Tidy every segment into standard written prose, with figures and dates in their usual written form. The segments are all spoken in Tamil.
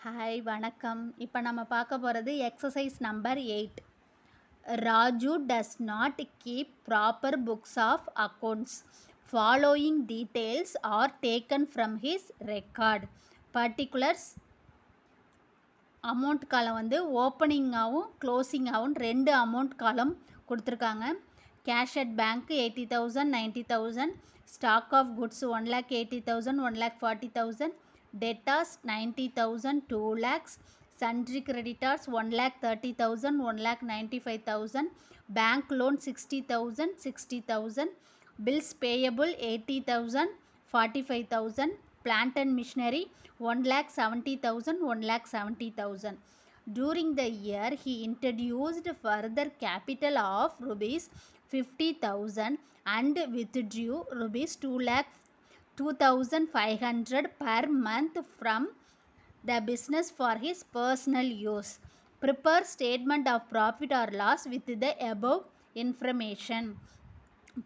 ஹாய் வணக்கம். இப்போ நம்ம பார்க்க போகிறது exercise number 8. Raju does not keep proper books of accounts. Following details are taken from his record. Particulars amount column வந்து ஓப்பனிங்காகவும் க்ளோசிங்காகவும் 2 அமௌண்ட் காலம் கொடுத்துருக்காங்க. Cash at bank 80,000 90,000. Stock of goods 1,80,000 1,40,000. Debtors 90,000 2 lakhs. Sundry creditors 1,30,000 1,95,000. Bank loan 60,000 60,000. Bills payable 80,000 45,000. Plant and machinery 1,70,000 1,70,000. During the year he introduced further capital of rupees 50,000 and withdrew rupees 2,500 per month from the business for his personal use. Prepare statement of profit or loss with the above information.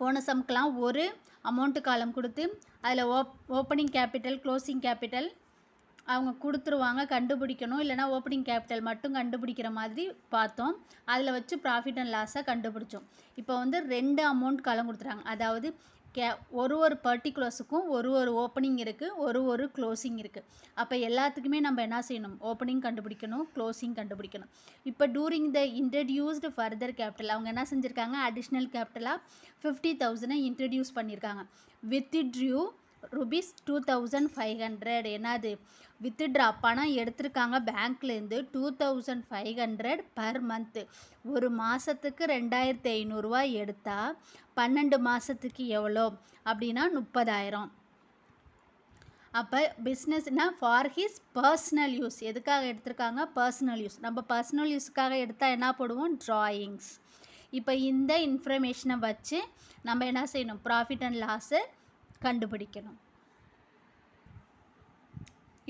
போன சம்க்கெலாம் ஒரு அமௌண்ட்டு காலம் கொடுத்து அதில் ஓப்பனிங் கேபிட்டல் க்ளோசிங் கேபிட்டல் அவங்க கொடுத்துருவாங்க, கண்டுபிடிக்கணும். இல்லைனா ஓப்பனிங் கேபிட்டல் மட்டும் கண்டுபிடிக்கிற மாதிரி பார்த்தோம். அதில் வச்சு ப்ராஃபிட் அண்ட் லாஸை கண்டுபிடிச்சோம். இப்போ வந்து 2 அமௌண்ட் காலம் கொடுத்துறாங்க. அதாவது ஒரு பர்டிகுலர்ஸுக்கும் ஒரு ஓப்பனிங் இருக்குது, ஒரு க்ளோசிங் இருக்குது. அப்போ எல்லாத்துக்குமே நம்ம என்ன செய்யணும்? ஓப்பனிங் கண்டுபிடிக்கணும், க்ளோசிங் கண்டுபிடிக்கணும். இப்போ during the introduced further capital அவங்க என்ன செஞ்சுருக்காங்க? அடிஷ்னல் கேபிட்டலாக 50,000 இன்ட்ரடியூஸ் பண்ணியிருக்காங்க. வித்ட்ரியூ rupees 2,500. என்னது? வித்ட்ரா பணம் எடுத்திருக்காங்க பேங்க்லேருந்து 2,500 பர் மந்த்து. ஒரு மாதத்துக்கு 2,500 ரூபாய் எடுத்தால் 12 மாதத்துக்கு எவ்வளோ அப்படின்னா 30,000. அப்போ பிஸ்னஸ்னால் ஃபார் ஹிஸ் பர்சனல் யூஸ். எதுக்காக எடுத்திருக்காங்க? Personal use. நம்ம பர்சனல் யூஸுக்காக எடுத்தால் என்ன போடுவோம்? ட்ராயிங்ஸ். இப்போ இந்த இன்ஃபர்மேஷனை வச்சு நம்ம என்ன செய்யணும்? ப்ராஃபிட் அண்ட் லாஸை கண்டுபிடிக்கணும்.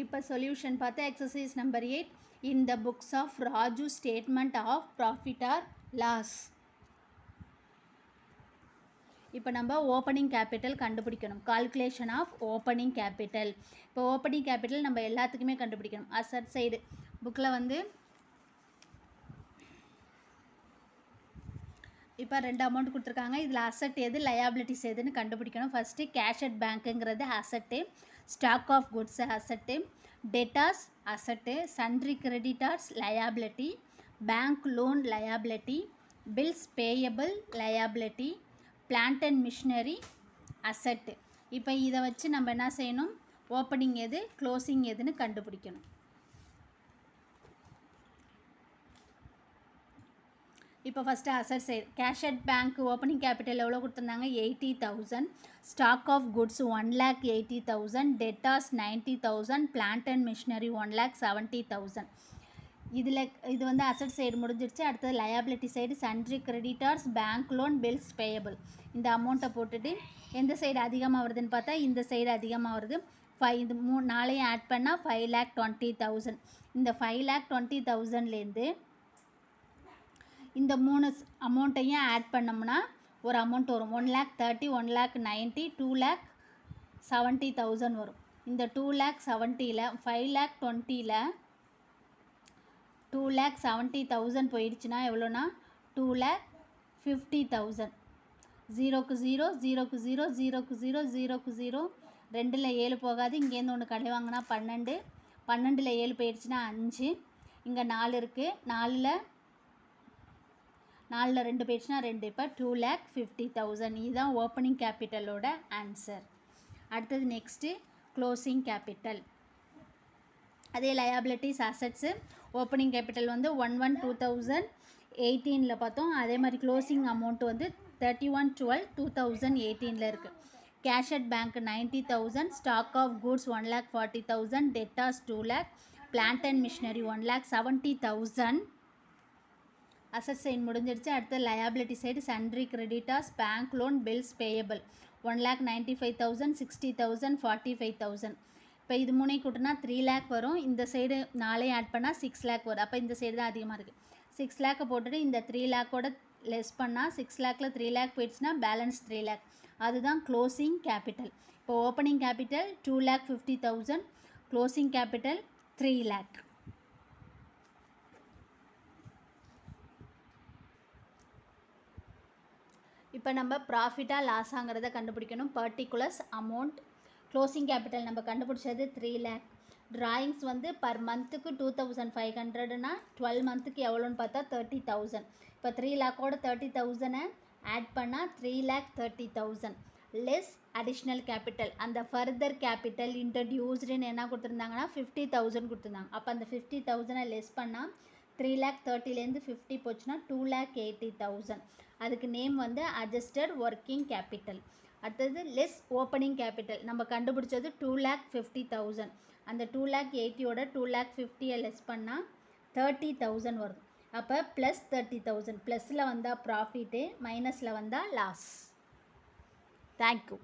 இப்போ சொல்யூஷன் பார்த்தா exercise number 8. In the books of Raju statement of profit or loss. இப்போ நம்ம ஓப்பனிங் கேபிட்டல் கண்டுபிடிக்கணும். Calculation of opening capital. இப்போ ஓப்பனிங் கேபிட்டல் நம்ம எல்லாத்துக்குமே கண்டுபிடிக்கணும். அசட் சைடு புக்கில் வந்து இப்போ 2 அமௌண்ட் கொடுத்துருக்காங்க. இதில் அசட் எது, லயபிலிட்டிஸ் எதுன்னு கண்டுபிடிக்கணும். ஃபஸ்ட்டு கேஷ் அட் பேங்க்குங்கிறது asset, stock of goods asset, debtors asset, sundry creditors liability, bank loan liability, bills payable liability, plant and machinery asset. இப்போ இதை வச்சு நம்ம என்ன செய்யணும்? ஓப்பனிங் எது, க்ளோசிங் எதுன்னு கண்டுபிடிக்கணும். இப்போ first asset side cash at bank opening capital எவ்வளோ கொடுத்துருந்தாங்க? 80,000. Stock of goods 1,80,000. Debtors 90,000. Plant and machinery 1,70,000. இது வந்து அசட் சைடு முடிஞ்சிருச்சு. அடுத்தது liability side sundry creditors, bank loan, bills payable. இந்த அமௌண்ட்டை போட்டுட்டு எந்த சைடு அதிகமாக வருதுன்னு பார்த்தா இந்த சைடு அதிகமாக வருது. இது 4 ஆட் பண்ணால் 5,20,000. இந்த 5,20,000லேருந்து இந்த 3 அமௌண்ட்டையும் ஆட் பண்ணோம்னா ஒரு அமௌண்ட் வரும். 1,30,000 1,90,000 2,70,000 வரும். இந்த 2,70,000 5,20,000 2,70,000 போயிடுச்சுன்னா எவ்வளோனா 2,50,000. 0க்கு 0 0க்கு 0 0க்கு 0 0க்கு 0. 2ல் 7 போகாது. இங்கேருந்து ஒன்று கடை வாங்கினா 12. 12ல் 7 போயிடுச்சுன்னா 5. இங்கே 4 இருக்குது. 4ல் 2 போயிடுச்சுன்னா 2. இப்போ 2,50,000. இதுதான் ஓப்பனிங் கேபிட்டலோட ஆன்சர். அடுத்தது நெக்ஸ்ட்டு க்ளோசிங் கேபிட்டல். அதே லயபிலிட்டிஸ் அசட்ஸு ஓப்பனிங் கேபிட்டல் வந்து 1/1/2018 பார்த்தோம். அதே மாதிரி க்ளோசிங் அமௌண்ட் வந்து 31/12/2018 இருக்குது. Cash at bank 90,000. Stock of goods 1,40,000. Debtors 2 lakh. Plant and machinery 1,70,000. Asset side முடிஞ்சிருச்சு. அடுத்து liability side sundry creditors, bank loan, bills payable 1,95,000 60,000 45,000. இப்போ இது 3 கூட்டினா 3 lakh வரும். இந்த சைடு 4 ஆட் பண்ணால் 6 lakh வரும். அப்போ இந்த சைடு தான் அதிகமாக இருக்குது. 6 lakh போட்டுட்டு இந்த 3 lakh லெஸ் பண்ணால் 6 lakhல 3 lakh போயிடுச்சுன்னா பேலன்ஸ் 3 lakh. அதுதான் க்ளோசிங் கேபிட்டல். இப்போ opening capital 2,50,000, closing capital 3 lakh. இப்போ நம்ம ப்ராஃபிட்டாக லாஸாங்கிறத கண்டுபிடிக்கணும். பர்டிகுலர்ஸ் அமௌண்ட் க்ளோசிங் கேபிட்டல் நம்ம கண்டுபிடிச்சது 3 lakh. ட்ராயிங்ஸ் வந்து பர் மந்த்துக்கு 2500னா 12 மந்த்துக்கு எவ்வளோன்னு பார்த்தா 30,000. இப்போ 3 lakhோட 30,000 ஆட் பண்ணால் 3,30,000 லெஸ் அடிஷ்னல் கேபிட்டல். அந்த ஃபர்தர் கேபிட்டல் இன்ட்ரடியூஸ்டுன்னு என்ன கொடுத்துருந்தாங்கன்னா 50,000 கொடுத்துருந்தாங்க. அப்போ அந்த 50,000 லெஸ் பண்ணால் 3,30,000லேருந்து 50 போச்சுன்னா 2,80,000. அதுக்கு நேம் வந்து அட்ஜஸ்டட் ஒர்க்கிங் கேபிட்டல். அடுத்தது லெஸ் ஓப்பனிங் கேபிட்டல் நம்ம கண்டுபிடிச்சது 2,50,000. அந்த 2,80,000ஓட 2,50,000 லெஸ் பண்ணால் 30,000 வரும். அப்போ ப்ளஸ் 30,000. ப்ளஸில் வந்தால் ப்ராஃபிட்டு, மைனஸில் வந்தால் லாஸ். தேங்க்யூ.